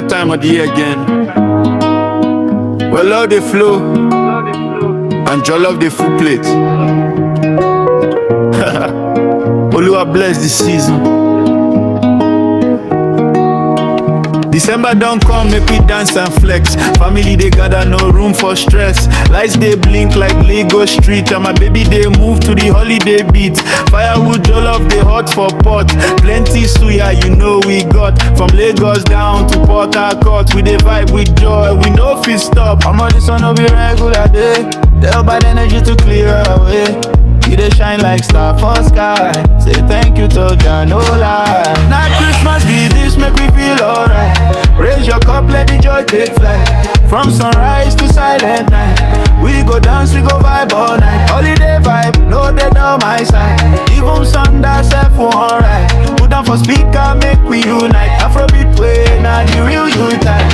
that time of the year again. Well, love the flow and jollof the full plate. Oluwa bless this season. December don't come, make we dance and flex. Family they gather, no room for stress. Lights they blink like Lagos Street, and my baby they move to the holiday beat. Firewood jollof they hot for pot. Plenty suya, you know we got. From Lagos down to Port Harcourt, we dey vibe with joy, we no fit stop. I'm on this one, no be regular day. Tell bad energy to clear away. You dey shine like star for sky. Say thank you to God, no lie. Now Christmas be this, make me feel alright. Raise your cup, let the joy take flight. From sunrise to silent night, we go dance, we go vibe all night. Holiday vibe, no dead on my side. Even Sunday, self alright. Put down for speaker, make we unite. Afrobeat way, now the real you time.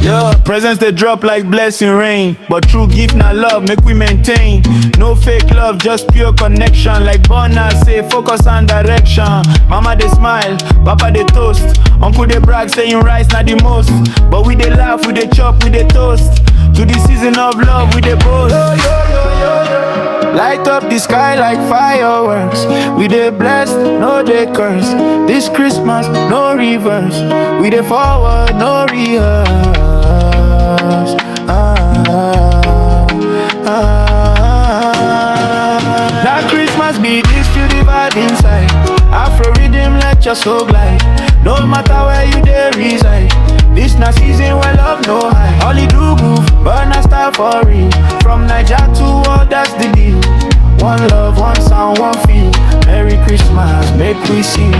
Yeah, presents they drop like blessing rain, but true gift na love, make we maintain. No fake love, just pure connection. Like burna say, focus on direction. Mama they smile, papa they toast. Uncle they brag, saying rice not the most. But we they laugh, we they chop, we they toast. To the season of love, we they boast. Light up the sky like fireworks. We they blessed, no they curse. This Christmas, no reverse. We they forward, no rehearse. That Christmas be this feel the vibe inside. Afro rhythm let your soul glide. No matter where you dey reside. This na season where love no high. Only do move, burna style for real. From Niger to world, that's the deal. One love, one sound, one feel. Merry Christmas, make we sing.